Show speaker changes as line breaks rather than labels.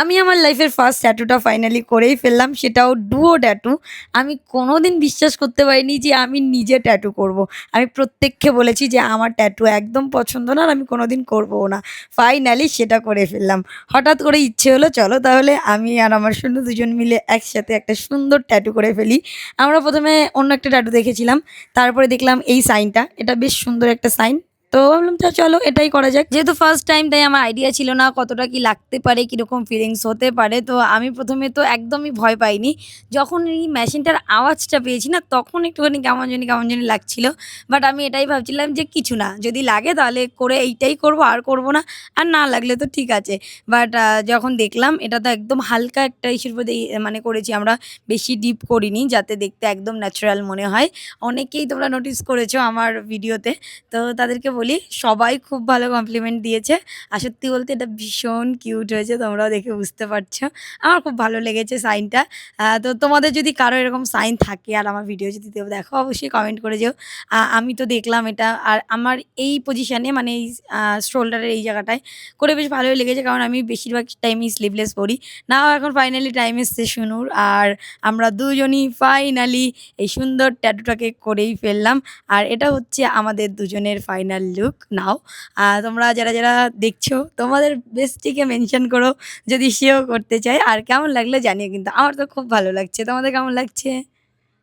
আমি আমার লাইফের ফার্স্ট ট্যাটুটা ফাইনালি করেই ফেললাম। সেটাও ডুও ট্যাটু। আমি কোনোদিন বিশ্বাস করতে পারিনি যে আমি নিজে ট্যাটু করব। আমি প্রত্যেককে বলেছি যে আমার ট্যাটু একদম পছন্দ না আর আমি কোনোদিন করবও না। ফাইনালি সেটা করে ফেললাম। হঠাৎ করে ইচ্ছে হলো চলো তাহলে আমি আর আমার সুন্নু দুজন মিলে একসাথে একটা সুন্দর ট্যাটু করে ফেলি। আমরা ১ম এ অন্য একটা ট্যাটু দেখেছিলাম। তারপরে দেখলাম এই সাইনটা। এটা বেশ সুন্দর একটা সাইন। তো ভাবলাম চলো এটাই করা যাক। যেহেতু ফার্স্ট টাইম তাই আমার আইডিয়া ছিল না কতটা কি লাগতে পারে, কিরকম ফিলিংস হতে পারে। তো আমি ১ম এ তো একদমই ভয় পাইনি। যখন এই মেশিনটার আওয়াজটা পেয়েছি না তখন একটুখানি কেমন জানি লাগছিল। বাট আমি এটাই ভাবছিলাম যে কিছু না। যদি লাগে তাহলে করে এইটাই করব আর করব না। আর না লাগলে তো ঠিক আছে। বাট যখন দেখলাম এটা তো একদম হালকা একটা ইসের মধ্যে মানে করেছি আমরা। বেশি ডিপ করিনি যাতে দেখতে একদম ন্যাচারাল মনে হয়। অনেকেই তোমরা নোটিস করেছো আমার ভিডিওতে। তো তাদেরকে বলি সবাই খুব ভালো কমপ্লিমেন্ট দিয়েছে। আর সত্যি বলতে এটা ভীষণ কিউট হয়েছে তোমরাও দেখে বুঝতে পারছো। আমার খুব ভালো লেগেছে সাইনটা। তো তোমাদের যদি কারো এরকম সাইন থাকে আর আমার ভিডিও যদি কেউ দেখো অবশ্যই কমেন্ট করে যেও। আমি তো দেখলাম এটা আর আমার এই পজিশনে মানে এই শোল্ডারের এই জায়গাটায় করে বেশ ভালোই লেগেছে কারণ আমি বেশিরভাগ টাইমই স্লিভলেস পরি। নাও এখন ফাইনালি টাইম এসছে শুনুর আর আমরা দুজনই ফাইনালি এই সুন্দর ট্যাটুটাকে করেই ফেললাম। আর এটা হচ্ছে আমাদের দুজনের ফাইনাল লুক নাও। তোমরা যারা দেখছো তোমাদের বেস্টিকে মেনশন করো যদি সেও করতে চায়। আর কেমন লাগলো জানিও কিন্তু। আমার তো খুব ভালো লাগছে। তোমাদের কেমন লাগছে?